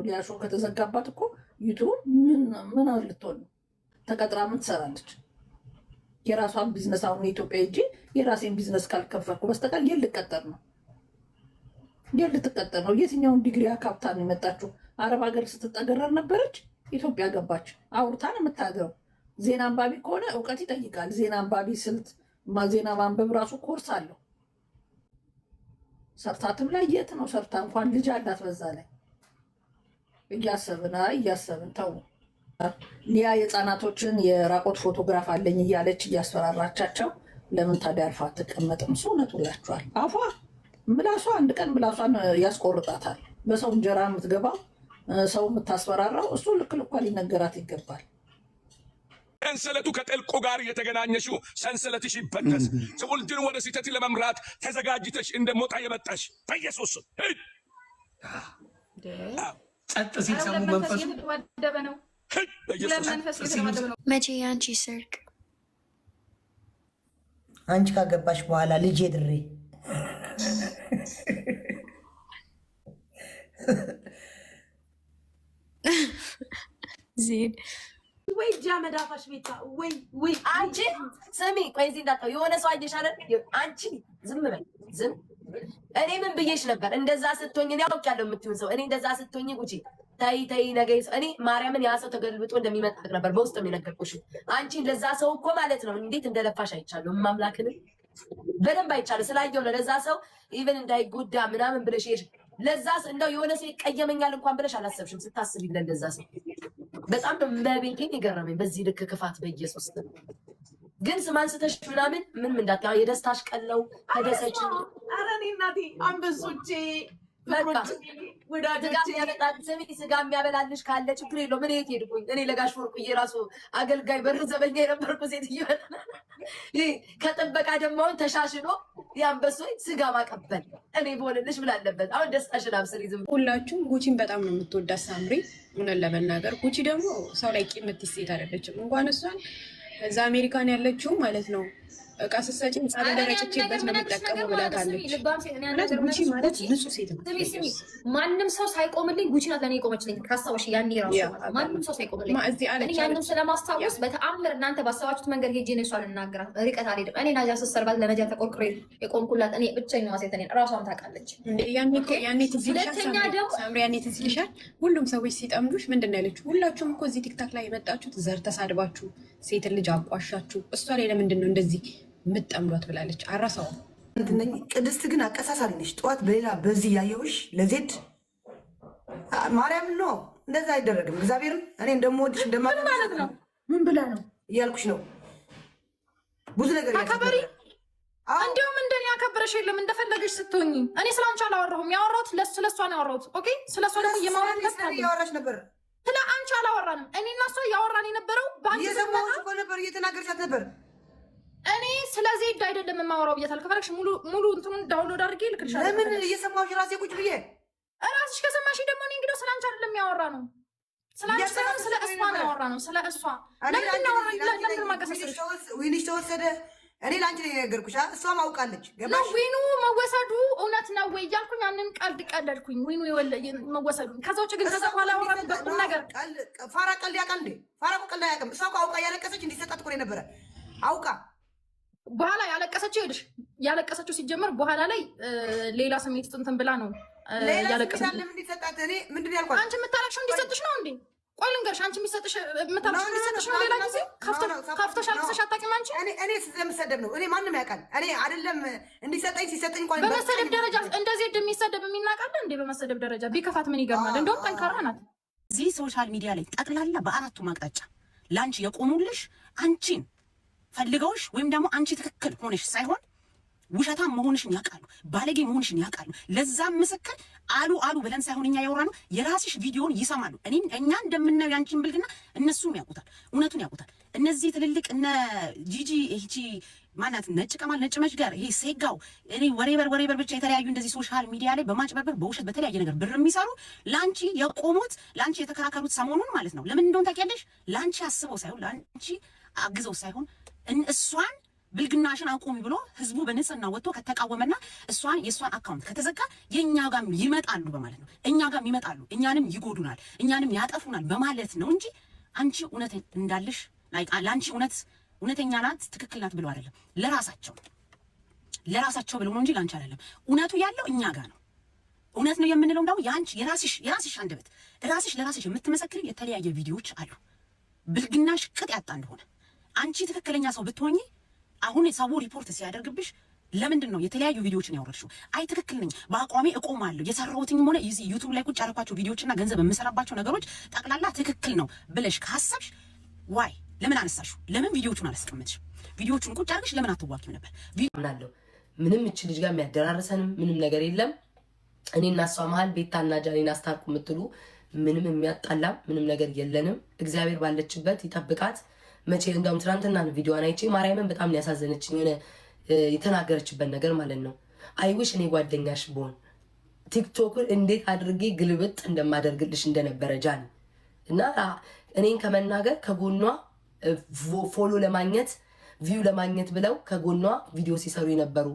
ሊያሾ ከተዘጋባት እኮ ዩቱብ ምን ልትሆን ነው? ተቀጥራ ምን ትሰራለች? የራሷን ቢዝነስ አሁን የኢትዮጵያ ሂጂ የራሴን ቢዝነስ ካልከፈርኩ በስተቀር የት ልቀጠር ነው? የት ልትቀጠር ነው? የትኛውን ዲግሪ አካብታ ነው የመጣችው? አረብ ሀገር ስትጠገረር ነበረች፣ ኢትዮጵያ ገባች። አውርታ ነው የምታድረው። ዜና አንባቢ ከሆነ እውቀት ይጠይቃል። ዜና አንባቢ ስልት ዜና ማንበብ ራሱ ኮርስ አለው። ሰርታትም ላይ የት ነው ሰርታ እንኳን ልጅ አላት። በዛ ላይ እያሰብን ተው። ሊያ የህፃናቶችን የራቆት ፎቶግራፍ አለኝ እያለች እያስፈራራቻቸው ለምን ታዲያ አርፋ አትቀመጥም? እሱ እውነት ውላችኋል። አፏ ምላሷ አንድ ቀን ምላሷን ያስቆርጣታል። በሰው እንጀራ የምትገባው ሰው የምታስፈራራው እሱ ልክ ልኳ ሊነገራት ይገባል። ሰንሰለቱ ከጥልቁ ጋር የተገናኘሽው ሰንሰለትሽ ይበጠስ። ትውልድን ወደ ስህተት ለመምራት ተዘጋጅተሽ እንደሞጣ የመጣሽ በኢየሱስ ጸጥ ሲል ሰሙ መንፈሱ መቼ አንቺ ሰርቅ አንቺ ካገባሽ በኋላ ልጄ ድሬ ዜድ ወይ ጃመዳፋሽ ቤታ ወይ አንቺ ስሚ፣ ቆይ እዚህ እንዳጣው የሆነ ሰው አየሽ አይደል? አንቺ ዝም በይ ዝም። እኔ ምን ብዬሽ ነበር? እንደዛ ስትሆኝ እኔ አውቄያለሁ የምትሆን ሰው። እኔ እንደዛ ስትሆኝ ጉቺ ተይ ነገ እኔ ማርያምን ያ ሰው ተገልብጦ እንደሚመጣ ነበር በውስጥ የነገርኩሽ። አንቺ ለዛ ሰው እኮ ማለት ነው እንዴት እንደለፋሽ አይቻለሁ። ማምላክን በደንብ አይቻለሁ። ስላየው ለዛ ሰው ኢቭን እንዳይጎዳ ምናምን ብለሽ ለዛ እንደው የሆነ ሰው ይቀየመኛል እንኳን ብለሽ አላሰብሽም ስታስቢ ለዛ ሰው። በጣም ነው መቤቴን የገረመኝ በዚህ ልክ ክፋት። በኢየሱስ ግን ስማን ስተሽ ምናምን ምን እንዳታ የደስታሽ ቀለው ተደሰች። ኧረ እኔ እናቴ አንበሶቼ ስጋ የሚያበላልሽ ካለ ችግር የለው። ምን የት ሄድኩኝ እኔ ለጋሽ ወርቁዬ ራሱ አገልጋይ በር ዘበኛ የነበርኩ ሴትዮ ከጥበቃ ደማውን ተሻሽሎ የአንበሶ ስጋ ማቀበል እኔ በሆንልሽ ምን አለበት? አሁን ደስታሽን አብስሪ። ዝም ሁላችሁም ጉቺን በጣም ነው የምትወዳት ሳምሪ። እውነት ለመናገር ጉቺ ደግሞ ሰው ላይ ቂም የምትይዝ ሴት አይደለችም። እንኳን እሷን እዛ አሜሪካን ያለችው ማለት ነው እቃ ስትሰጪኝ ጻለ ደረጨችበት ነው የምጠቀመው ብላታለች። ጉቺ ማለት ንጹህ ሴት ነው። ማንም ሰው ሳይቆምልኝ ጉቺ ናት ለኔ የቆመችልኝ። ካስታወሽ ያኔ ራሱ ማንም ሰው ሳይቆምልኝ እኔ ያንን ስለማስታወስ በተአምር እናንተ ባሰባችሁት መንገድ ሄጄ ነው እሷን እናገራት። ርቀት አልሄድም እኔ ናጃ ስትሰርባት ለነጃ ተቆርቁሬ የቆምኩላት እኔ ብቸኛዋ ሴት እኔ ራሷም ታውቃለች። ያኔ ትዝ ይልሻል ሁሉም ሰዎች ሲጠምዱሽ ምንድን ነው ያለችው? ሁላችሁም እኮ እዚህ ቲክታክ ላይ የመጣችሁት ዘር ተሳድባችሁ ሴትን ልጅ አቋሻችሁ እሷ ላይ ለምንድን ነው እንደዚህ ምጠምዷት ብላለች። አራሳው ቅድስት ግን አቀሳሳሪ ነች። ጠዋት በሌላ በዚህ ያየሁሽ ለዜድ ማርያም ነው እንደዛ አይደረግም። እግዚአብሔርም እኔ እንደምወድሽ ማለት ነው ምን ብላ ነው እያልኩሽ ነው። ብዙ ነገር አከበሪ እንዲሁም እንደኔ ያከበረሽ የለም እንደፈለገሽ ስትሆኚ። እኔ ስላንቺ አላወራሁም። ያወራሁት ለሷ ነው ያወራሁት። ኦኬ ስለሷ ደግሞ እያወራሽ ነበር። ስለ አንቺ አላወራንም። እኔና እሷ እያወራን የነበረው በአንቺ እየሰማሁሽ እኮ ነበር፣ እየተናገርሻት ነበር። እኔ ስለዚህ ዜድ አይደለም የማወራው ብያታለሁ። ከፈለግሽ ሙሉ እንትኑን ዳውንሎድ አድርጌ ልክልሻለሁ። ለምን እየሰማሁሽ ራሴ ቁጭ ብዬ እራስሽ ከሰማሽ ደግሞ እኔ እንግዲህ ስላንቺ አይደለም ያወራ ነው። ስላንቺ ሳይሆን ስለ እሷ ነው ያወራ ነው። ስለ እሷ ለምን ማቀሳሰልሽ? ዊንሽ ተወሰደ። እኔ ላንቺ ነው የነገርኩሽ። እሷም አውቃለች። ገባሽ? ዊኑ መወሰዱ እውነት ነው ወይ እያልኩኝ ያንን ቀልድ ቀለድኩኝ። ዊኑ መወሰዱ ከዛ ውጭ ግን ከዛ በኋላ ያወራንበት ነገር ፋራ ቀልድ ያውቃል እንዴ? ፋራ ቀልድ አያውቅም። እሷ እኮ አውቃ እያለቀሰች እንዲሰጣት እኮ ነበረ አውቃ በኋላ ያለቀሰችው ይልሽ ያለቀሰችው ሲጀመር በኋላ ላይ ሌላ ስሜት እንትን ብላ ነው ያለቀሰችው። ለምን እንዲሰጣት እኔ ምንድን ያልኳት? አንቺ የምታለቅሽው እንዲሰጥሽ ነው እንዴ? ቆይ ልንገርሽ፣ አንቺ የምታለቅሽው እንዲሰጥሽ ነው። ሌላ ጊዜ ከፍተሽ አልቅሰሽ አታውቂም አንቺ። እኔ ስለምሰደብ ነው። እኔ ማንም ያውቃል። እኔ አይደለም እንዲሰጠኝ ሲሰጠኝ እንኳን በመሰደብ ደረጃ እንደዚህ የሚሰደብ የሚናቃለ እንዴ? በመሰደብ ደረጃ ቢከፋት ምን ይገርማል? እንደውም ጠንካራ ናት። እዚህ ሶሻል ሚዲያ ላይ ጠቅላላ በአራቱ ማቅጣጫ ለአንቺ የቆሙልሽ አንቺን ፈልገውሽ ወይም ደግሞ አንቺ ትክክል ሆነሽ ሳይሆን ውሸታም መሆንሽን ያውቃሉ፣ ባለጌ መሆንሽን ያውቃሉ። ለዛም ምስክር አሉ ብለን ሳይሆን እኛ ያወራ ነው የራስሽ ቪዲዮን ይሰማሉ። እኛ እንደምናየው ያንቺን ብልግና እነሱም ያውቁታል፣ እውነቱን ያውቁታል። እነዚህ ትልልቅ እነ ጂጂ ይቺ ማናት ነጭ ቀማል ነጭ መሽገር ይሄ ሴጋው እኔ ወሬበር ብቻ የተለያዩ እንደዚህ ሶሻል ሚዲያ ላይ በማጭበርበር በውሸት በተለያየ ነገር ብር የሚሰሩ ላንቺ የቆሙት ላንቺ የተከራከሩት ሰሞኑን ማለት ነው። ለምን እንደሆነ ታውቂያለሽ? ላንቺ አስበው ሳይሆን ላንቺ አግዘው ሳይሆን እሷን ብልግናሽን አቁሚ ብሎ ህዝቡ በንጽህና ወጥቶ ከተቃወመና የእሷን አካውንት ከተዘጋ የእኛ ጋር ይመጣሉ በማለት ነው። እኛ ጋር ይመጣሉ፣ እኛንም ይጎዱናል፣ እኛንም ያጠፉናል በማለት ነው እንጂ አንቺ እውነት እንዳለሽ ለአንቺ እውነተኛ ናት ትክክል ናት ብለው አይደለም። ለራሳቸው ብለው ነው እንጂ ላንቺ አይደለም። እውነቱ ያለው እኛ ጋር ነው። እውነት ነው የምንለው እንዳው ያንቺ የራስሽ አንደበት ለራስሽ የምትመሰክሪ የተለያየ ቪዲዮዎች አሉ። ብልግናሽ ቅጥ ያጣ እንደሆነ አንቺ ትክክለኛ ሰው ብትሆኚ አሁን ሰው ሪፖርት ሲያደርግብሽ ለምንድን ነው የተለያዩ ቪዲዮዎችን ያወረድሽው? አይ ትክክል ነኝ በአቋሜ እቆማለሁ የሰራሁትኝም ሆነ እዚህ ዩቲዩብ ላይ ቁጭ ያደረኳቸው ቪዲዮዎችና ገንዘብ የምሰራባቸው ነገሮች ጠቅላላ ትክክል ነው ብለሽ ካሰብሽ ዋይ ለምን አነሳሽው? ለምን ቪዲዮዎቹን አላስቀምጥሽ? ቪዲዮዎቹን ቁጭ አድርገሽ ለምን አትዋቂም ነበር? ምናለው ምንም እቺ ልጅ ጋር የሚያደራርሰንም ምንም ነገር የለም። እኔና እሷ መሀል ቤታና ጃኒን አስታርቁ የምትሉ ምንም የሚያጣላም ምንም ነገር የለንም። እግዚአብሔር ባለችበት ይጠብቃት። መቼ እንዳውም ትናንትና ቪዲዮዋን አይቼ ማርያምን በጣም ያሳዘነችኝ የሆነ የተናገረችበት ነገር ማለት ነው። አይዊሽ እኔ ጓደኛሽ ብሆን ቲክቶክን እንዴት አድርጌ ግልብጥ እንደማደርግልሽ እንደነበረ ጃኒ እና እኔን ከመናገር ከጎኗ ፎሎ ለማግኘት ቪው ለማግኘት ብለው ከጎኗ ቪዲዮ ሲሰሩ የነበሩ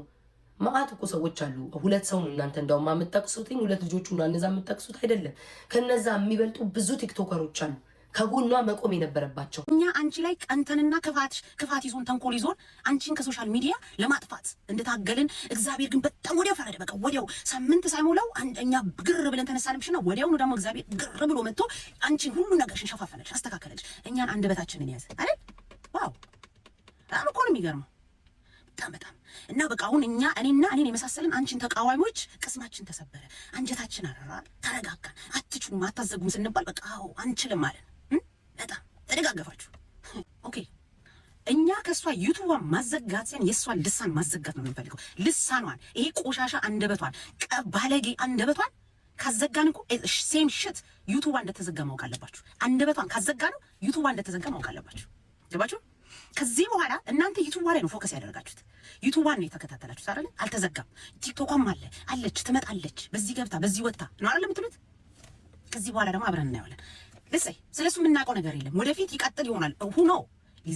ማአት እኮ ሰዎች አሉ። ሁለት ሰው ነው እናንተ እንዳውም የምትጠቅሱትኝ፣ ሁለት ልጆቹ ነው እነዛ የምትጠቅሱት አይደለም። ከነዛ የሚበልጡ ብዙ ቲክቶከሮች አሉ ከጎኗ መቆም የነበረባቸው። እኛ አንቺ ላይ ቀንተንና ክፋት ይዞን ተንኮል ይዞን አንቺን ከሶሻል ሚዲያ ለማጥፋት እንደታገልን እግዚአብሔር ግን በጣም ወዲያው ፈረደ። በቃ ወዲያው ሳምንት ሳይሞላው እኛ ግር ብለን ተነሳንብሽና ወዲያው ነው ደግሞ እግዚአብሔር ግር ብሎ መጥቶ አንቺን ሁሉ ነገርሽን ሸፋፈነልሽ፣ አስተካከለልሽ። እኛን አንደበታችንን ያዘ አይደል? ዋው በጣም እኮ ነው የሚገርመው። በጣም እና በቃ አሁን እኔና እኔን የመሳሰልን አንቺን ተቃዋሚዎች ቅስማችን ተሰበረ፣ አንጀታችን አረራ፣ ተረጋጋን። አትችሉም አታዘጉም ስንባል በቃ አዎ አንችልም ማለት በጣም ተደጋገፋችሁ። ኦኬ እኛ ከሷ ዩቲዩብን ማዘጋት ሲሆን የሷን ልሳን ማዘጋት ነው የምንፈልገው። ልሳኗን ይሄ ቆሻሻ አንደበቷን ባለጌ አንደበቷን ካዘጋን እኮ ሴም ሽት ዩቲዩብ እንደተዘጋ ማወቅ አለባችሁ። አንደበቷን ካዘጋ ነው ዩቲዩብ እንደተዘጋ ማወቅ አለባችሁ። ገባችሁ? ከዚህ በኋላ እናንተ ዩቲዩብ ላይ ነው ፎከስ ያደረጋችሁት። ዩቲዩብን ነው የተከታተላችሁት አይደል? አልተዘጋም። ቲክቶክም አለች ትመጣለች፣ በዚህ ገብታ በዚህ ወጣ ነው አይደል የምትሉት? ከዚህ በኋላ ደግሞ አብረን እናየዋለን። ስለሱ የምናውቀው ነገር የለም። ወደፊት ይቀጥል ይሆናል። ሁኖ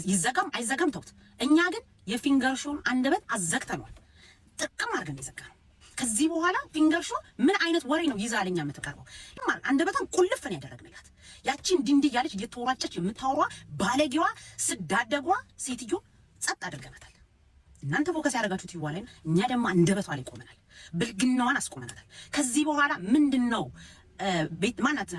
ይዘጋም አይዘጋም ተውት። እኛ ግን የፊንገር ሾውን አንደበት አዘግተኗል። ጥቅም አድርገን የዘጋነው። ከዚህ በኋላ ፊንገር ሾው ምን አይነት ወሬ ነው ይዛ ለኛ የምትቀርበው? አንደበታን ቁልፍን ያደረግንላት ያቺን ድንድ እያለች እየተወራጨች የምታወሯ ባለጌዋ ስዳደጓ ሴትዮ ጸጥ አድርገናታል። እናንተ ፎከስ ያደረጋችሁት ይዋለን፣ እኛ ደግሞ አንደበቷ ላይ ቆመናል። ብልግናዋን አስቆመናታል። ከዚህ በኋላ ምንድነው ቤት ማናት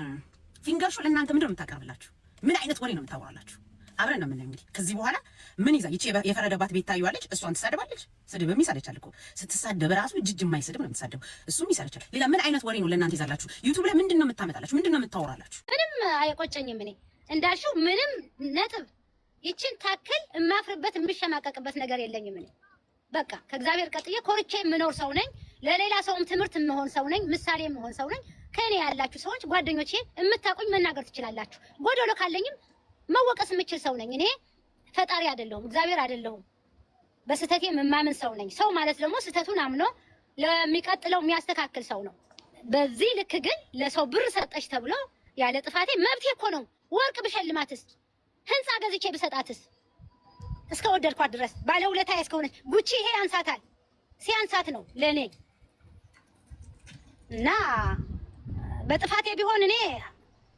ፊንገር ሾው ለእናንተ ምንድነው የምታቀርብላችሁ? ምን አይነት ወሬ ነው የምታወራላችሁ? አብረን ነው የምናየው። እንግዲህ ከዚህ በኋላ ምን ይዛ ይቺ የፈረደባት ቤት ታዩዋለች። እሷን ትሳደባለች። ስድብም ይሰለቻል እኮ ስትሳደብ ራሱ እጅ የማይሰድብ ነው የምትሳደበው። እሱም ይሰለቻል። ሌላ ምን አይነት ወሬ ነው ለእናንተ ይዛላችሁ? ዩቲዩብ ላይ ምንድነው የምታመጣላችሁ? ምንድነው የምታወራላችሁ? ምንም አይቆጨኝም። እኔ እንዳልሽው ምንም ነጥብ ይችን ታክል የማፍርበት የምሸማቀቅበት ነገር የለኝም። እኔ በቃ ከእግዚአብሔር ቀጥዬ ኮርቼ የምኖር ሰው ነኝ። ለሌላ ሰውም ትምህርት የምሆን ሰው ነኝ። ምሳሌ የምሆን ሰው ነኝ። ከእኔ ያላችሁ ሰዎች ጓደኞቼ የምታውቁኝ መናገር ትችላላችሁ። ጎዶሎ ካለኝም መወቀስ የምችል ሰው ነኝ። እኔ ፈጣሪ አይደለሁም፣ እግዚአብሔር አይደለሁም። በስተቴ የማምን ሰው ነኝ። ሰው ማለት ደግሞ ስተቱን አምኖ ለሚቀጥለው የሚያስተካክል ሰው ነው። በዚህ ልክ ግን ለሰው ብር ሰጠሽ ተብሎ ያለ ጥፋቴ መብቴ እኮ ነው። ወርቅ ብሸልማትስ፣ ህንፃ ገዝቼ ብሰጣትስ፣ እስከ ወደድኳት ድረስ ባለውለታዬ እስከሆነች ጉቺ ይሄ ያንሳታል። ሲያንሳት ነው ለኔ እና በጥፋቴ ቢሆን እኔ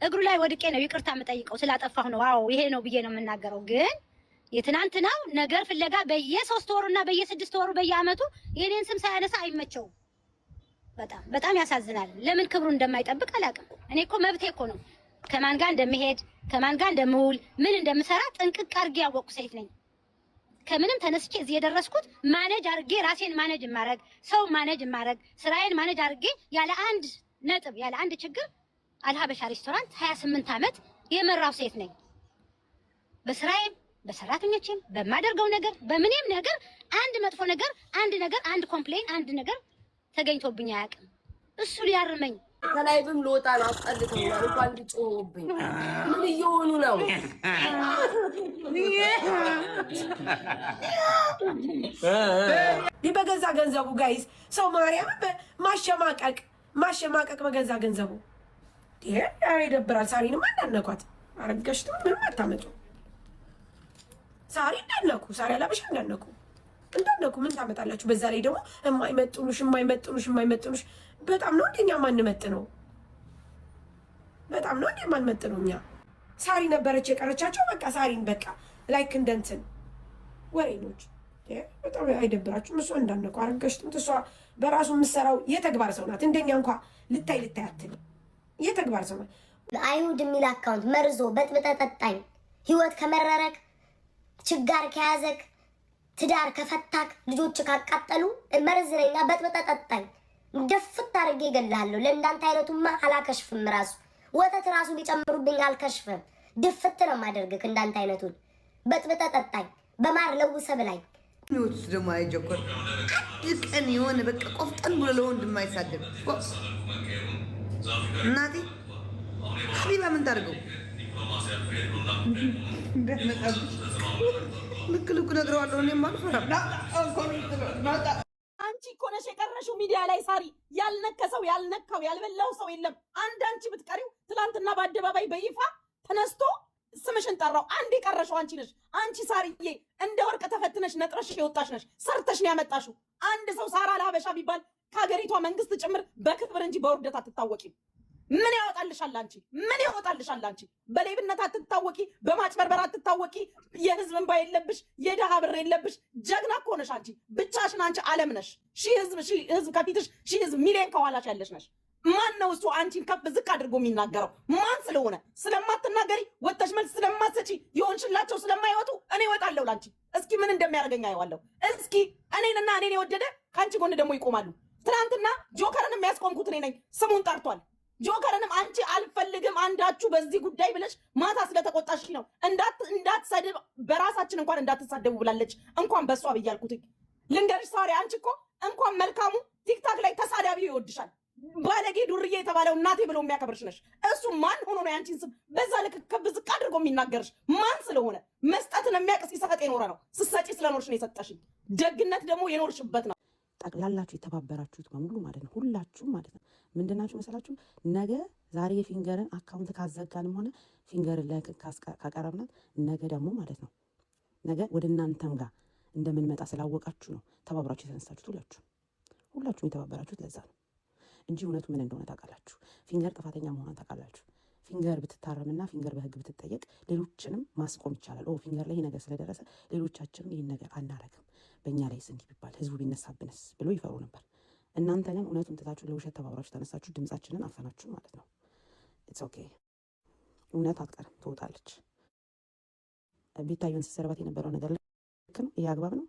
እግሩ ላይ ወድቄ ነው ይቅርታ የምጠይቀው። ስላጠፋሁ ነው አዎ ይሄ ነው ብዬ ነው የምናገረው። ግን የትናንትናው ነገር ፍለጋ በየ3 ወሩና በየ6 ወሩ በየአመቱ የኔን ስም ሳያነሳ አይመቸውም። በጣም ያሳዝናል። ለምን ክብሩ እንደማይጠብቅ አላውቅም። እኔ እኮ መብቴ እኮ ነው። ከማን ጋር እንደምሄድ ከማን ጋር እንደምውል ምን እንደምሰራ ጥንቅቅ አድርጌ ያወቅኩ ሴት ነኝ። ከምንም ተነስቼ እዚህ የደረስኩት ማኔጅ አድርጌ ራሴን ማኔጅ የማረግ ሰው ማኔጅ የማረግ ስራዬን ማኔጅ አድርጌ ያለ አንድ ነጥብ ያለ አንድ ችግር አልሀበሻ ሬስቶራንት 28 ዓመት የመራው ሴት ነኝ። በስራዬም በሰራተኞቼም በማደርገው ነገር በምንም ነገር አንድ መጥፎ ነገር አንድ ኮምፕሌን አንድ ነገር ተገኝቶብኝ አያውቅም። እሱ ሊያርመኝ ከላይብም ልወጣ ነው። አስጠልተውኛል። እንኳን እንዲጮህብኝ ምን እየሆኑ ነው? በገዛ ገንዘቡ ጋይስ ሰው ማርያም ማሸማቀቅ በገዛ ገንዘቡ ይደብራል። ሳሪንም አናነኳት። አረገሽቱ ምንም አታመጡ። ሳሪ እንዳነኩ ሳሪ አላበሻ እንዳነኩ እንዳነኩ ምን ታመጣላችሁ? በዛ ላይ ደግሞ የማይመጥኑሽ በጣም ነው እንደኛ ማንመጥ ነው። በጣም ነው እንዴ ማንመጥ ነው። እኛ ሳሪ ነበረች የቀረቻቸው። በቃ ሳሪን በቃ ላይክ እንደንትን ወሬኖች በጣም አይደብራችሁም? እሷ እንዳነኩ አረገሽትም እሷ በራሱ የምትሰራው የተግባር ሰው ናት። እንደኛ እንኳ ልታይ አትልም። የተግባር ሰው ናት። አይሁድ የሚል አካውንት መርዞ በጥብጠ ጠጣኝ። ህይወት ከመረረክ፣ ችጋር ከያዘክ፣ ትዳር ከፈታክ፣ ልጆች ካቃጠሉ መርዝ ነኝና በጥብጠ ጠጣኝ። ደፍት አድርጌ እገልሃለሁ። ለእንዳንተ አይነቱማ አላከሽፍም። ራሱ ወተት ራሱ ሊጨምሩብኝ አልከሽፍም። ድፍት ነው የማደርግክ። እንዳንተ አይነቱን በጥብጠ ጠጣኝ። በማር ለውሰ ብላኝ። ህይወት ደግሞ አይጀኮር አንድ ቀን የሆነ በቃ ቆፍጠን ብሎ ለወንድ የማይሳደብ እናቴ ሀቢባ ምን ታደርገው? ልክ ነግረዋለሁ። እኔም አልፈራም። አንቺ እኮ ነሽ የቀረሽው ሚዲያ ላይ ሳሪ። ያልነከሰው ያልነካው ያልበላው ሰው የለም። አንቺ ብትቀሪው ትላንትና በአደባባይ በይፋ ተነስቶ ስምሽን ጠራው። አንድ የቀረሽው አንቺ ነሽ። አንቺ ሳሪዬ እንደ ወርቅ ተፈትነሽ ነጥረሽ የወጣሽ ነሽ። ሰርተሽ ነው ያመጣሽው። አንድ ሰው ሳራ ለሀበሻ ቢባል ከሀገሪቷ መንግስት ጭምር በክብር እንጂ በውርደት አትታወቂም። ምን ያወጣልሻል አንቺ? ምን ያወጣልሻል አንቺ? በሌብነት አትታወቂ፣ በማጭበርበር አትታወቂ። የህዝብ እንባ የለብሽ፣ የደሃ ብር የለብሽ። ጀግና እኮ ነሽ አንቺ። ብቻሽን አንቺ ዓለም ነሽ። ሺህ ህዝብ ከፊትሽ፣ ሺህ ህዝብ ሚሊዮን ከኋላሽ ያለሽ ነሽ። ማን ነው እሱ አንቺን ከፍ ዝቅ አድርጎ የሚናገረው? ማን ስለሆነ? ስለማትናገሪ ወጥተሽ መልስ ስለማትሰጪ የሆንሽላቸው ስለማይወጡ እኔ እወጣለሁ ላንቺ። እስኪ ምን እንደሚያደርገኝ አየዋለሁ። እስኪ እኔንና እኔን የወደደ ከአንቺ ጎን ደግሞ ይቆማሉ። ትናንትና ጆከርንም ያስቆምኩት እኔ ነኝ። ስሙን ጠርቷል። ጆከርንም አንቺ አልፈልግም አንዳችሁ በዚህ ጉዳይ ብለሽ ማታ ስለተቆጣሽ ነው እንዳትሰድብ በራሳችን እንኳን እንዳትሳደቡ ብላለች። እንኳን በሷ ብያልኩትኝ ልንገርሽ ሳሪ፣ አንቺ እኮ እንኳን መልካሙ ቲክታክ ላይ ተሳዳቢው ይወድሻል። ባለጌ ዱርዬ የተባለው እናቴ ብሎ የሚያከብርሽ ነሽ። እሱ ማን ሆኖ ነው ያንቺን ስም በዛ ልክ ከፍ ዝቅ አድርጎ የሚናገርሽ? ማን ስለሆነ? መስጠትን የሚያውቅ ሲሰጥ የኖረ ነው። ስትሰጪ ስለኖርሽ ነው የሰጠሽኝ። ደግነት ደግሞ የኖርሽበት ነው። ጠቅላላችሁ የተባበራችሁት በሙሉ ማለት ነው፣ ሁላችሁም ማለት ነው። ምንድናችሁ መሰላችሁ? ነገ ዛሬ የፊንገርን አካውንት ካዘጋንም ሆነ ፊንገርን ላይ ካቀረብናት ነገ ደግሞ ማለት ነው ነገ ወደ እናንተም ጋር እንደምንመጣ ስላወቃችሁ ነው ተባብራችሁ የተነሳችሁት። ሁላችሁም የተባበራችሁት ለዛ ነው እንጂ እውነቱ ምን እንደሆነ ታውቃላችሁ። ፊንገር ጥፋተኛ መሆኗን ታውቃላችሁ። ፊንገር ብትታረምና ፊንገር በህግ ብትጠየቅ ሌሎችንም ማስቆም ይቻላል። ፊንገር ላይ ይህ ነገር ስለደረሰ ሌሎቻችንም ይህን ነገር አናረግም፣ በእኛ ላይ እንዲህ ቢባል ህዝቡ ቢነሳብንስ ብሎ ይፈሩ ነበር። እናንተ ግን እውነቱን ትታችሁ ለውሸት ተባብራችሁ ተነሳችሁ፣ ድምጻችንን አፈናችሁ ማለት ነው። ኢትስ ኦኬ። እውነት አትቀርም፣ ትወጣለች። ቤታየን ሲሰረባት የነበረው ነገር ልክ ነው። ይሄ አግባብ ነው?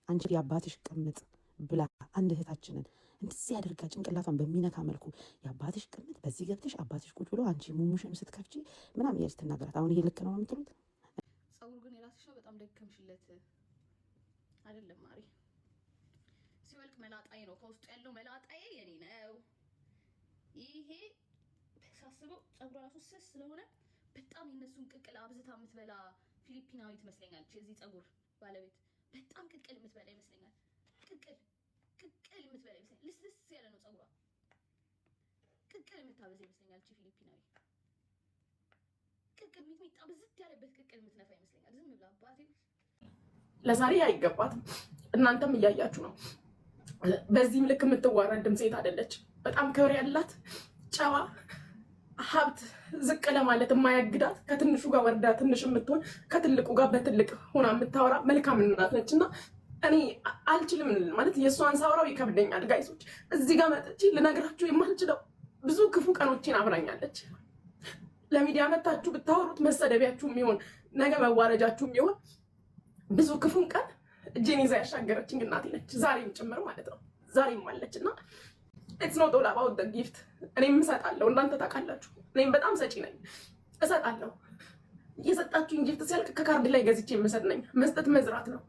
አንቺ የአባትሽ ቅምጥ ብላ አንድ እህታችንን እንደዚህ አድርጋ ጭንቅላቷን በሚነካ መልኩ የአባትሽ ቅምጥ በዚህ ገብተሽ አባትሽ ቁጭ ብሎ አንቺ ሙሙሽን ስትከፍቺ ምናምን እያለች ትናገራት። አሁን ይሄ ልክ ነው የምትሉት? ጸጉር ግን የራስሽ ነው። በጣም ደከምሽለት አይደለም ማሪ? ሲወልቅ መላጣዬ ነው፣ ከውስጡ ያለው መላጣዬ የኔ ነው። ይሄ ሳስበው ጸጉር ራሱ ስስ ስለሆነ በጣም የነሱን ቅቅል አብዝታ የምትበላ ፊሊፒናዊ ትመስለኛለች። የዚህ ጸጉር ባለቤት በጣም ቅቅል የምትበላ ይመስለኛል። ቅቅል የምትበላ ይመስለኛል። ልስልስ ያለ ነው ጸጉሯ። ቅቅል የምታበዛ ይመስለኛል። ፊሊፒናዊ ቅቅል ሚጥሚጣ ብዝት ያለበት ቅቅል የምትነፋ ይመስለኛል። ዝም ብላ አባቴ ለዛሬ አይገባትም። እናንተም እያያችሁ ነው። በዚህም ልክ የምትዋረድም ሴት አይደለች። በጣም ክብር ያላት ጨዋ፣ ሀብት ዝቅ ለማለት የማያግዳት፣ ከትንሹ ጋር ወርዳ ትንሽ የምትሆን ከትልቁ ጋር በትልቅ ሆና የምታወራ መልካም እናት ነች። እና እኔ አልችልም ማለት የእሷን ሳውራው ይከብደኛል። ጋይሶች እዚህ ጋር መጥቼ ልነግራችሁ የማልችለው ብዙ ክፉ ቀኖችን አብራኛለች። ለሚዲያ መታችሁ ብታወሩት መሰደቢያችሁ የሚሆን ነገ መዋረጃችሁ የሚሆን ብዙ ክፉን ቀን እጄን ይዛ ያሻገረችኝ እናቴ ነች። ዛሬም ጭምር ማለት ነው። ዛሬም አለች እና ኢትስ ኖት ኦል አባውት ዘ ጊፍት። እኔም እሰጣለሁ፣ እናንተ ታውቃላችሁ። እኔም በጣም ሰጪ ነኝ፣ እሰጣለሁ። የሰጣችሁኝ ጊፍት ሲያልቅ ከካርድ ላይ ገዝቼ የምሰጥ ነኝ። መስጠት መዝራት ነው።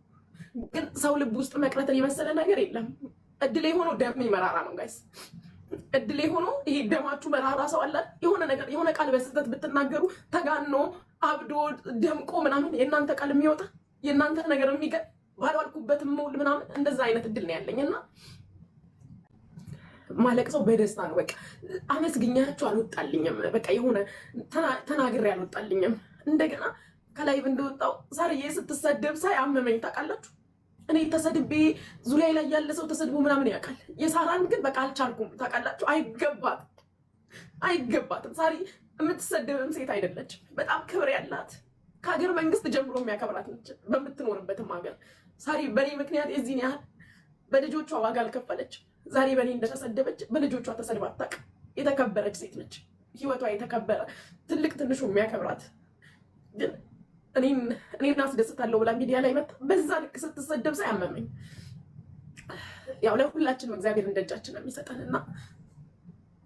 ግን ሰው ልብ ውስጥ መቅረትን የመሰለ ነገር የለም። እድሌ ሆኖ ደሜ መራራ ነው ጋይስ። እድሌ ሆኖ ይሄ ደማችሁ መራራ ሰው አለ። የሆነ ነገር የሆነ ቃል በስህተት ብትናገሩ ተጋኖ አብዶ ደምቆ ምናምን የእናንተ ቃል የሚወጣ የእናንተ ነገር የሚገል ባልዋልኩበትም መውል ምናምን እንደዛ አይነት እድል ነው ያለኝ እና ማለቅ ሰው በደስታ ነው። በቃ አመስግኛችሁ አልወጣልኝም። በቃ የሆነ ተናግሬ አልወጣልኝም። እንደገና ከላይ እንደወጣው ሳርዬ ስትሰደብ ሳይ አመመኝ። ታውቃላችሁ እኔ ተሰድቤ ዙሪያ ላይ ያለ ሰው ተሰድቦ ምናምን ያውቃል። የሳራን ግን በቃ አልቻልኩም። ታውቃላችሁ፣ አይገባትም። ሳሪ የምትሰደብም ሴት አይደለች። በጣም ክብር ያላት ከሀገር መንግስት ጀምሮ የሚያከብራት ነች። በምትኖርበትም ሀገር ሳሪ በእኔ ምክንያት የዚህን ያህል በልጆቿ ዋጋ አልከፈለች። ዛሬ በእኔ እንደተሰደበች በልጆቿ ተሰድባ አታውቅም። የተከበረች ሴት ነች። ህይወቷ የተከበረ ትልቅ ትንሹ የሚያከብራት ግን እኔን አስደስታለሁ ብላ ሚዲያ ላይ መጣ በዛ ልክ ስትሰደብ ሳያመመኝ። ያው ለሁላችንም እግዚአብሔር እንደእጃችን ነው የሚሰጠንና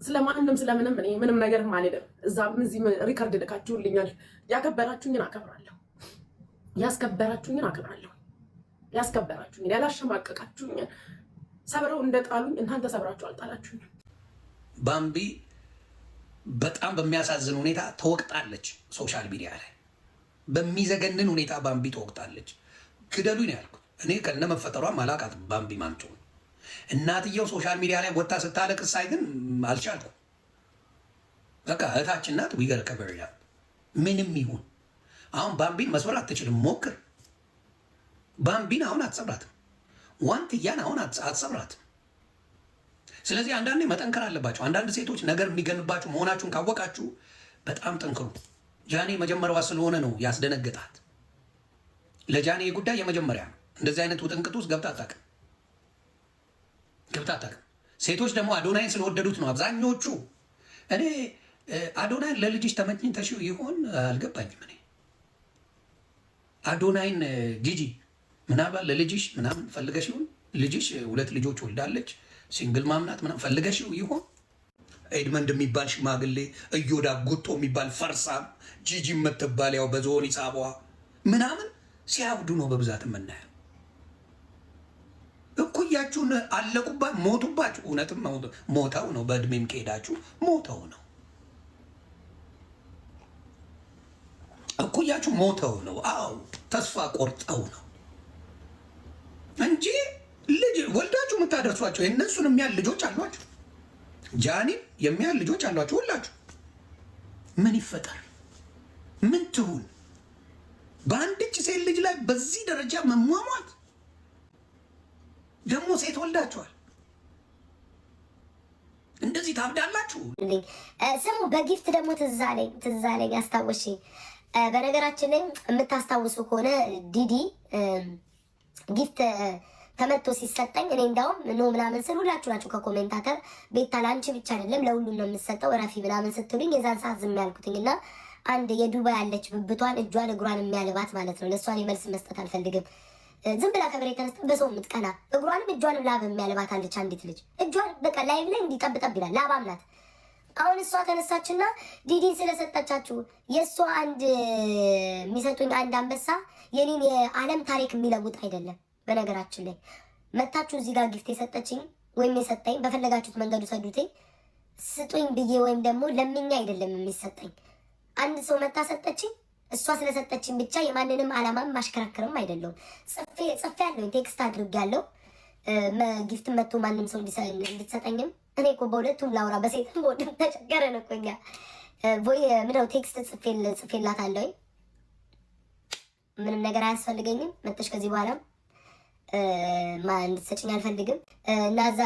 ስለማንም ስለምንም እኔ ምንም ነገር አልልም። እዛም እዚህም ሪከርድ ልካችሁልኛል። ያከበራችሁኝን አከብራለሁ፣ ያስከበራችሁኝን አከብራለሁ። ያስከበራችሁኝን ያላሸማቀቃችሁኝን ሰብረው እንደጣሉኝ እናንተ ሰብራችሁ አልጣላችሁኝም። ባምቢ በጣም በሚያሳዝን ሁኔታ ተወቅጣለች። ሶሻል ሚዲያ ላይ በሚዘገንን ሁኔታ ባምቢ ተወቅጣለች። ግደሉኝ ነው ያልኩት። እኔ ከነ መፈጠሯም አላውቃትም ባምቢ ማን ትሆን። እናትየው ሶሻል ሚዲያ ላይ ወጣ ስታለቅስ ሳይ ግን አልቻልኩም። በቃ እህታችን ናት። ዊገር ከበሪያ ምንም ይሁን አሁን ባምቢን መስበር አትችልም። ሞክር። ባምቢን አሁን አትሰብራትም። ዋንትያን አሁን አትሰብራትም። ስለዚህ አንዳንዴ መጠንከር አለባቸው። አንዳንድ ሴቶች ነገር የሚገንባችሁ መሆናችሁን ካወቃችሁ በጣም ጠንክሩ። ጃኔ መጀመሪያዋ ስለሆነ ነው ያስደነገጣት። ለጃኔ ጉዳይ የመጀመሪያ ነው። እንደዚህ አይነት ውጥንቅጥ ውስጥ ገብታ አታውቅም። ሴቶች ደግሞ አዶናይን ስለወደዱት ነው አብዛኞቹ። እኔ አዶናይን ለልጅሽ ተመኝተሽው ይሆን አልገባኝም። እኔ አዶናይን ጂጂ ምናልባት ለልጅሽ ምናምን ፈልገሽ ይሆን? ልጅሽ 2 ልጆች ወልዳለች፣ ሲንግል ማምናት ምናምን ፈልገሽው ይሆን? ኤድመንድ የሚባል ሽማግሌ፣ እዮዳ ጉቶ የሚባል ፈርሳም፣ ጂጂ የምትባል ያው በዞን ሂሳቧ ምናምን ሲያብዱ ነው በብዛት የምናየው። እኩያችሁን አለቁባት፣ ሞቱባችሁ። እውነትም ሞተው ነው። በእድሜም ከሄዳችሁ ሞተው ነው። እኩያችሁ ሞተው ነው። አዎ ተስፋ ቆርጠው ነው እንጂ ልጅ ወልዳችሁ የምታደርሷቸው የእነሱን የሚያል ልጆች አሏችሁ። ጃኒም የሚያል ልጆች አሏችሁ ሁላችሁ። ምን ይፈጠር? ምን ትሁን? በአንድች ሴት ልጅ ላይ በዚህ ደረጃ መሟሟት ደግሞ ሴት ወልዳችኋል። እንደዚህ ታብዳላችሁ። ስሙ በጊፍት ደግሞ ትዝ አለኝ አስታወሽኝ። በነገራችን ላይ የምታስታውሱ ከሆነ ዲዲ ጊፍት ተመቶ ሲሰጠኝ እኔ እንዳውም ኖ ምናምን ስል ሁላችሁ ናችሁ ከኮሜንታተር ቤታ ለአንቺ ብቻ አይደለም ለሁሉም ነው የምሰጠው ረፊ ምናምን ስትሉኝ የዛን ሰዓት ዝም ያልኩትኝ እና አንድ የዱባይ ያለች ብብቷን እጇን እግሯን የሚያልባት ማለት ነው። ለእሷን መልስ መስጠት አልፈልግም። ዝም ብላ ከበሬ ተነስታ በሰው የምትቀና እግሯንም እጇንም ላብ የሚያልባት አለች አንዲት ልጅ። እጇን በቃ ላይቭ ላይ እንዲጠብጠብ ይላል ላባም ናት። አሁን እሷ ተነሳችና ዲዲን ስለሰጠቻችሁ የእሷ አንድ የሚሰጡኝ አንድ አንበሳ የኔን የዓለም ታሪክ የሚለውጥ አይደለም። በነገራችን ላይ መታችሁ እዚህ ጋር ጊፍት የሰጠችኝ ወይም የሰጠኝ በፈለጋችሁት መንገዱ ሰዱትኝ ስጡኝ ብዬ ወይም ደግሞ ለምኛ አይደለም የሚሰጠኝ። አንድ ሰው መታ ሰጠችኝ፣ እሷ ስለሰጠችኝ ብቻ የማንንም ዓላማም ማሽከረክርም አይደለሁም። ጽፌ ያለሁኝ ቴክስት አድርጌያለሁ። ጊፍት መጥቶ ማንም ሰው እንድትሰጠኝም እኔ እኮ በሁለቱም ላውራ በሴትም በወድም ተቸገረን እኮ እኛ ምነው ቴክስት ጽፌላታለሁኝ። ምንም ነገር አያስፈልገኝም። መጥተሽ ከዚህ በኋላም እንድትሰጭኝ አልፈልግም እና እዛ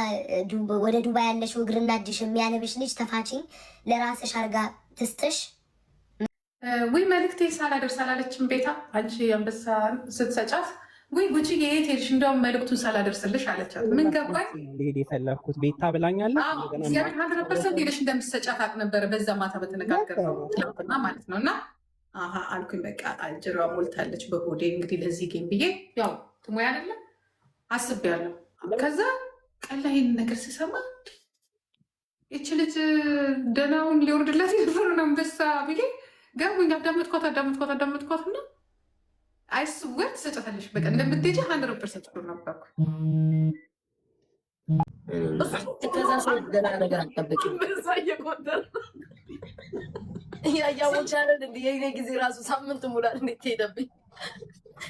ወደ ዱባይ ያለሽው እግርና እጅሽ የሚያለብሽ ልጅ ተፋችኝ፣ ለራስሽ አርጋ ትስጥሽ። ወይ መልክቴ ሳላደርስ አላለችም ቤታ። አንቺ አንበሳ ስትሰጫት ወይ ጉቺ የት ሄድሽ? እንደውም መልክቱን ሳላደርስልሽ አለቻት። ምን ገባኝ ሄድ የፈለግኩት ቤታ ብላኛለች። 100% ሄደሽ እንደምትሰጫት አቅ ነበረ በዛ ማታ በተነጋገርነው ትናንትና ማለት ነው። እና አልኩኝ በቃ አጅሯ ሞልታለች በሆዴ እንግዲህ ለዚህ ጌም ብዬ ያው ትሞያ አይደለም አስቤያለሁ። ከዛ ቀን ላይ ይህን ነገር ስሰማ ይቺ ልጅ ደህናውን ሊወርድላት የነበረ ነው አንበሳ ብዬ ገቡኝ። አዳመጥኳት እና አይስወር ትሰጫታለሽ በቃ እንደምትሄጂ 100% ሹር ነበርኩ። ከዛ ሰው ገና ነገር አልጠበቅም። እያያዎች አይደል እንደ የኔ ጊዜ ራሱ ሳምንት ሙላል እንዴት ሄደብኝ።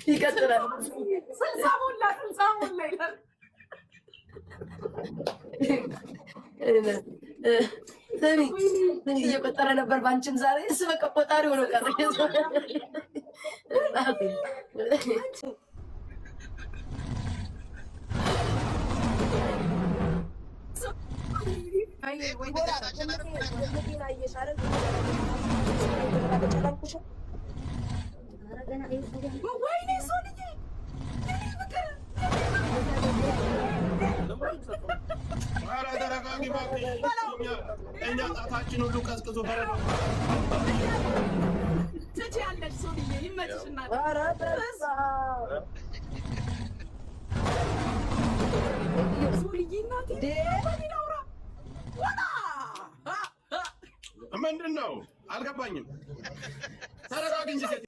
ይቀጥላል ሳሙላ ይላል። ስሚ እየቆጠረ ነበር ባንቺም ዛሬ እሱ በቃ ቆጣሪ ሆኖ ቀረ። እኛ ጣታችን ሁሉ ቀዝቅዞ በረዶ ትችያለሽ ሶልዬ፣ ይመችሽ እናቴ። ሶልዬ እናቴ ምንድን ነው አልገባኝም። ተረጋጊ እንጂ ሴት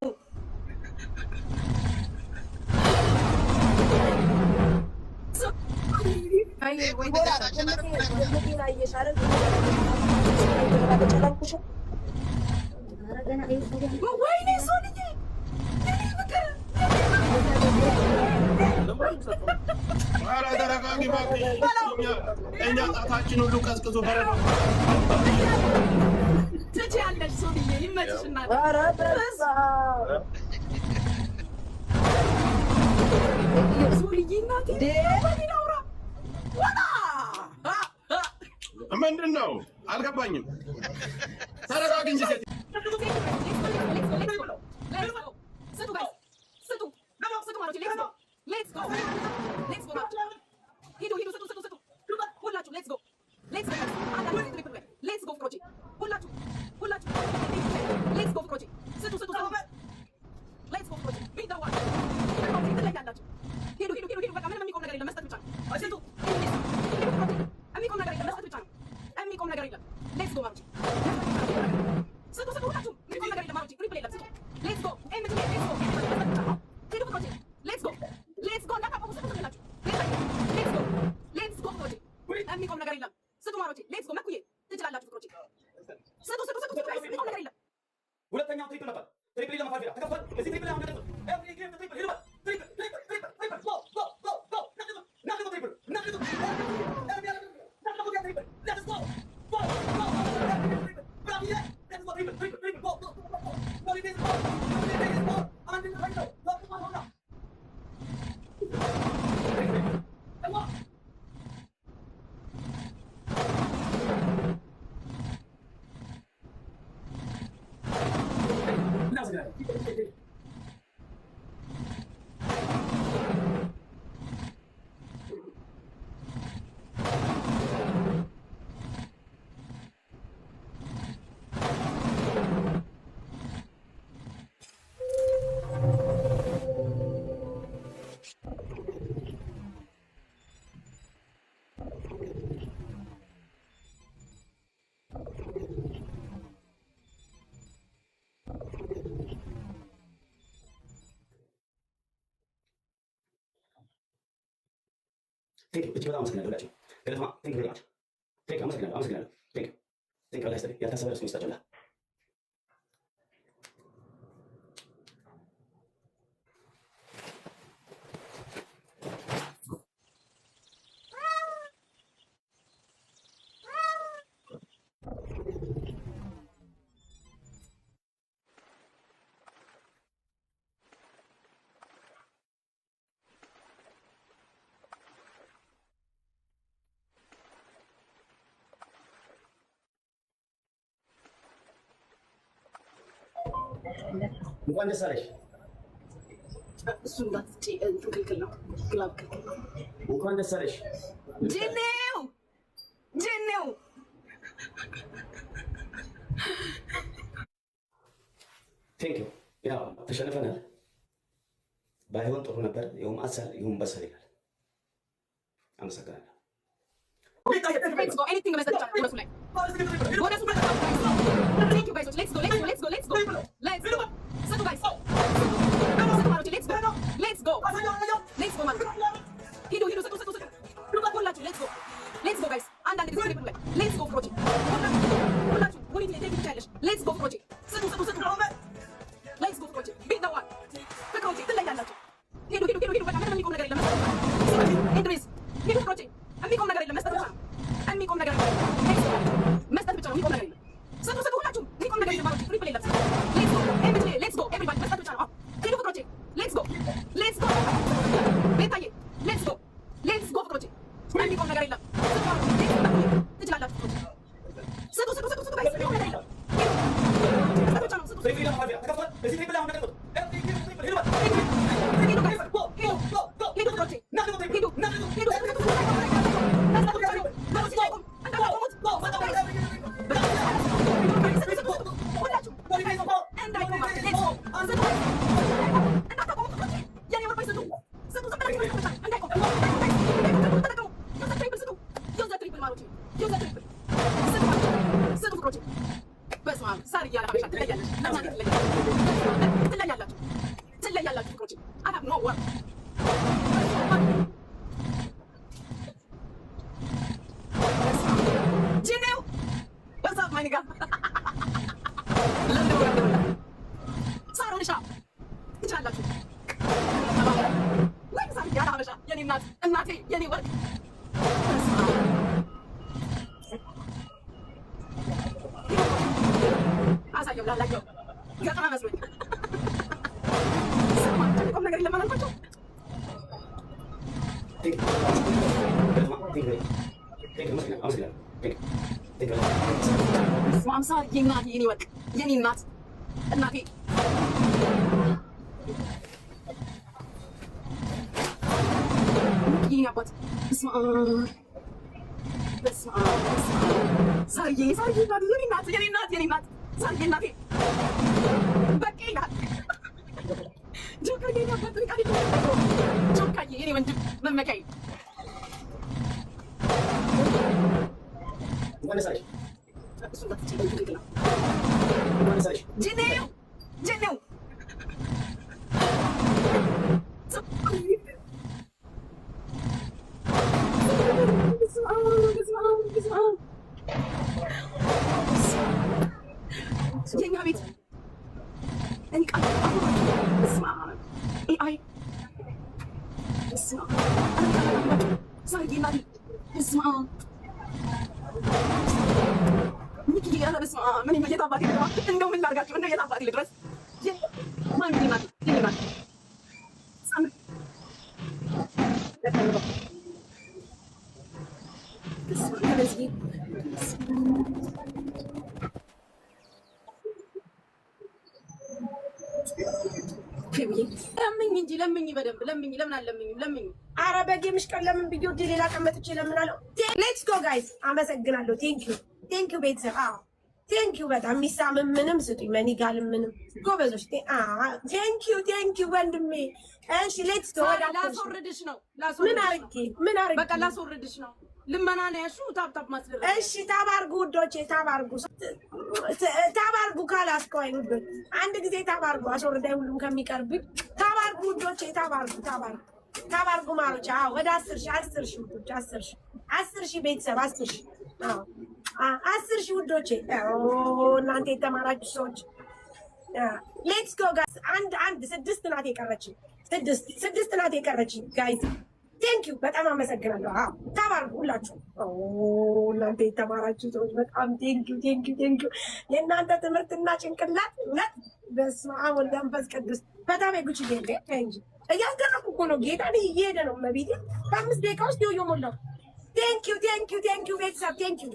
ወይኔ ሶልዬ ኧረ ተረጋጊ እባክሽ። እኛ ጣታችን ሁሉ ቀዝቅዞ በረዶ ትችያለሽ ሶልዬ፣ ይመችሽ እናቴ። ሶልዬ እናቴ ምንድን ነው አልገባኝም። ተረጋጊ እንጂ ሴት ሁለተኛው ትሪፕል ነበር። ትሪፕል ለማፋት ቢራ ተከፈል። እዚህ ትሪፕል አሁን ደግሞ ኤቭሪ ጌም ትሪፕል ሄዱ። ትሪፕል ጎ ጎ ጎ ጎ ናት ትሪፕል ናት ትሪፕል ሌትስ ጎ ጎ ጎ ብራቪያ ሌትስ ጎ ትሪፕል ትሪፕል ትሪፕል ጎ ጎ ጎ ፖሊስ ጎ አንድ ነው ነው ጎ ጎ እጅግ በጣም አመሰግናለሁ ላቸው ገለትማ ቴንክ ቬሪ ማች ቴንክ አመሰግናለሁ ቴንክ ላይ ስተሪ ያልታሰበ ረስቶ ይስጣችኋል። እንኳን ደስ አለሽ። እሱ እንዳትጪ ክልክል ነው፣ ግላብ ክልክል ነው። እንኳን ደስ አለሽ። ጅኔው ቴንክ ዩ። ያው ተሸንፈናል። ባይሆን ጥሩ ነበር። ይሁን አሳል ይሁን በሰል ይላል። አመሰግናለሁ። Let's go. Anything መስጠት ይቻላል። ቦነሱ ላይ ቦነሱ Thank you guys. Let's go. ሰጡ guys. Let's go ማለት ሂዱ ሰጡ ሁላችሁ let's go guys. አንዳንድ ጊዜ ትሪፕል ላይ let's go ፕሮጀክት ሁላችሁ ወዲህ ላይ ትቻለሽ let's go ፕሮጀክት ሰጡ let's go ፕሮጀክት ቢት ነው ፍቅሮቼ ትለያላችሁ። ሂዱ በቃ ምንም የሚቆም ነገር የለም። ኢንድሪስ ሂዱ ፕሮጀክት የሚቆም ነገር የለም። የሚቆም ነገር መስጠት ብቻ ነው። የሚቆም ነገር የለም። ሰጡ ሁላችሁም የሚቆም ነገር የለም። ማለት ትሪፕል የለም። let's go everybody መስጠት ብቻ ነው። ሂዱ ፍቅሮቼ let's go ቤታዬ let's go ፍቅሮቼ የሚቆም ነገር የለም። ትችላለህ I'm sorry, you're not anyway. You're not. Not it. Yeah, but it's my. Sorry, you're not. You're not. Sorry, you're not. But you're not. Joke again, but we can't do it. Joke again, anyone do the McKay. Janelle! Janelle! ምን የታባቴ ልድረስ እንደው ምን ላድርጋችሁ? እንደው የታባቴ ልድረስ ማን ይናት ይናት ለምኝ እንጂ ለምኝ፣ በደንብ ለምኝ። ለምን አለምኝ? ለምኝ። ኧረ በጌምሽ ቀን ለምን ብዬ ወደ ሌላ ቀን መጥቼ ለምናለሁ። ሌትስ ጎ ጋይስ። አመሰግናለሁ። ቴንክ ዩ ቤተሰብ። አዎ ቴንክ ዩ በጣም የሚሳምም ምንም ስጡኝ፣ መኒጋልም ምንም ጎበዞች። ቴንክ ዩ ወንድሜ። እሺ ሌትስ ጎ። ላስወርድሽ ነው። ምን አርጌ በቃ ላስወርድሽ ነው። ልመና ነው ያልሽው። ታፕ ማስደረግ። እሺ ታባርጉ ውዶቼ፣ ታባርጉ ካላስከዋይ ውዶች፣ አንድ ጊዜ ታባርጉ። አስወርዳይ ሁሉም ከሚቀርብኝ ታባርጉ ውዶቼ፣ ታባርጉ ማሮች። አዎ ወደ 10,000 ውዶች፣ 10,000 ቤተሰብ 10,000 10,000 ውዶቼ። እናንተ የተማራችሁ ሰዎች ሌትስ ጎ ጋይስ። አንድ 6 ናት የቀረችኝ፣ 6 ናት የቀረችኝ ጋይስ። ቴንክ ዩ በጣም አመሰግናለሁ። አዎ ታባርጉ ሁላችሁ። እናንተ የተማራችሁ ሰዎች በጣም ቴንክ ዩ። የእናንተ ትምህርትና ጭንቅላት እውነት በስመ አብ ወወልድ ወመንፈስ ቅዱስ በጣም ጉቺ እንጂ እያስገረምኩ እኮ ነው። ጌታ እየሄደ ነው። መቤቴ በ5 ደቂቃ ውስጥ ዮዮ ሞላው። ቴንክ ዩ ቤተሰብ ቴንክ ዩ።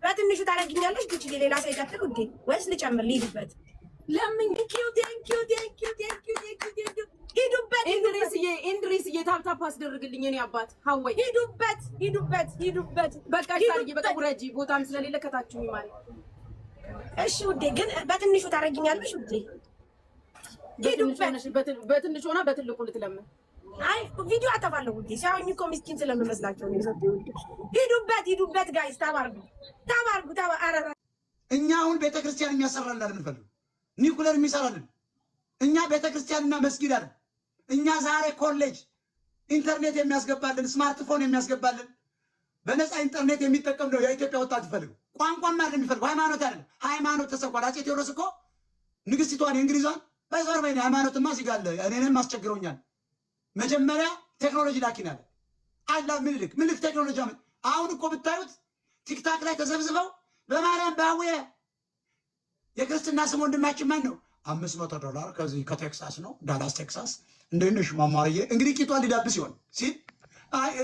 በትንሹ ታደርጊኛለሽ ጉቺ። ሌላ ሰው ይቀጥል እንዴ ወይስ ልጨምር? ልሂድበት። ለምን ቴንክ ዩ ሂዱበት። ኢንድሪስዬ ታፕ አስደርግልኝ። እኔ አባት ሀወይ ሂዱበት። በቃ ሳርዬ በቃ ውረጂ፣ ቦታም ስለሌለ ከታችሁ ማለት። እሺ ውዴ፣ ግን በትንሹ ታደርጊኛለሽ ውዴ። በትንሹ ሆና በትልቁ ልትለምን። አይ ቪዲዮ አጠፋለሁ ውዴ። ሲያዩኝ እኮ ምስኪን ስለምመስላቸው ነው የሰጠው ውዴ። ሂዱበት ጋይስ። ታባርጉ። አረራ እኛ አሁን ቤተክርስቲያን የሚያሰራልን የምንፈልገው ኒኩለር የሚሰራልን እኛ ቤተክርስቲያንና መስጊድ አለ። እኛ ዛሬ ኮሌጅ ኢንተርኔት የሚያስገባልን ስማርትፎን የሚያስገባልን በነፃ ኢንተርኔት የሚጠቀም ነው የኢትዮጵያ ወጣት ይፈልገው። ቋንቋማ አይደለም የሚፈልገው፣ ሃይማኖት አይደለም። ሃይማኖት ተሰቋል። አፄ ቴዎድሮስ እኮ ንግስቲቷን የእንግሊዟን በዛር በይነ ሃይማኖትማ ሲጋለ እኔንም አስቸግሮኛል። መጀመሪያ ቴክኖሎጂ ላኪናለ አላ ምልክ ቴክኖሎጂ አሁን እኮ ብታዩት ቲክታክ ላይ ተዘብዝበው በማርያም ባዌ የክርስትና ስም ወንድማችን ማን ነው? $500 ከዚህ ከቴክሳስ ነው፣ ዳላስ ቴክሳስ። እንዴት ነሽ ማማርዬ? እንግዲህ ቂጧን ሊዳብስ ይሆን ሲል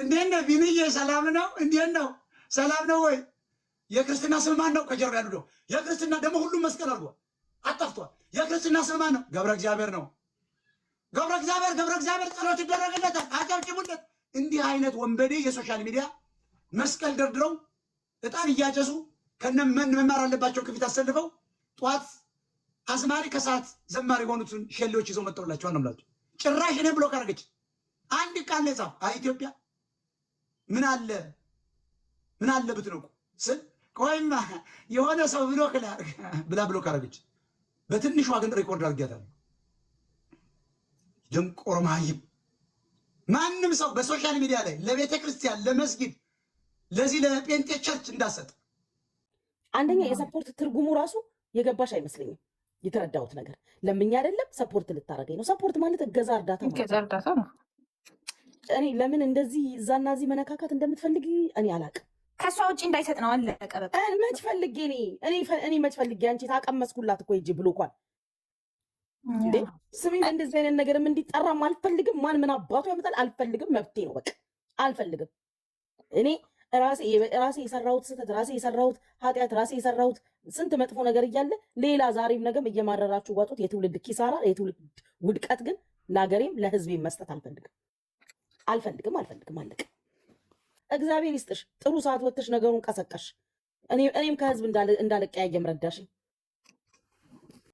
እንዴት ነህ ቢንዬ? ሰላም ነው? እንዴት ነው? ሰላም ነው ወይ? የክርስትና ስም ማን ነው? ከጀርባ ያሉ የክርስትና ደግሞ ሁሉም መስቀል አድርጓል። አጠፍቷል። የክርስትና ስም ማን ነው? ገብረ እግዚአብሔር ነው። ገብረ እግዚአብሔር ጸሎት ይደረግለታል። አጨብጭቡለት። እንዲህ አይነት ወንበዴ የሶሻል ሚዲያ መስቀል ደርድረው እጣን እያጨሱ ከነመን መማር አለባቸው ከፊት አሰልፈው ጠዋት አዝማሪ ከሰዓት ዘማሪ የሆኑትን ሸሌዎች ይዘው መጥተውላቸዋል ነው የምላቸው። ጭራሽ እኔ ብሎክ አደረገች። አንድ ቃል ነው የጻፈው። አይ ኢትዮጵያ ምን አለ ብትነቁ ስል ቆይማ የሆነ ሰው ብሎክ ብላ ብሎክ አደረገች። በትንሿ ግን ሪኮርድ አድርጊያታለሁ። ደንቆሮ መሃይም ማንም ሰው በሶሻል ሚዲያ ላይ ለቤተ ክርስቲያን፣ ለመስጊድ፣ ለዚህ ለጴንጤ ቸርች እንዳሰጥ አንደኛ የሰፖርት ትርጉሙ ራሱ የገባሽ አይመስለኝም። የተረዳሁት ነገር ለምኛ አይደለም ሰፖርት ልታረገኝ ነው። ሰፖርት ማለት እገዛ፣ እርዳታ ነው። እኔ ለምን እንደዚህ እዛና እዚህ መነካካት እንደምትፈልጊ እኔ አላቅም። ከእሷ ውጭ እንዳይሰጥ ነው አለቀ። በቃ መች ፈልጌ እኔ መች ፈልጌ አንቺ ታቀመስኩላት እኮ ሂጂ ብሎኳል እንዴ። ስሜን እንደዚህ አይነት ነገርም እንዲጠራም አልፈልግም። ማን ምን አባቱ ያመጣል አልፈልግም። መብቴ ነው በቃ አልፈልግም። እኔ ራሴ የሰራሁት ስህተት፣ ራሴ የሰራሁት ኃጢአት፣ ራሴ የሰራሁት ስንት መጥፎ ነገር እያለ ሌላ ዛሬም ነገም እየማረራችሁ ዋጡት። የትውልድ ኪሳራ፣ የትውልድ ውድቀት ግን ለሀገሬም ለህዝቤም መስጠት አልፈልግም። አለቀ። እግዚአብሔር ይስጥሽ። ጥሩ ሰዓት ወጥተሽ ነገሩን ቀሰቀሽ። እኔም ከህዝብ እንዳልቀያየም ረዳሽኝ።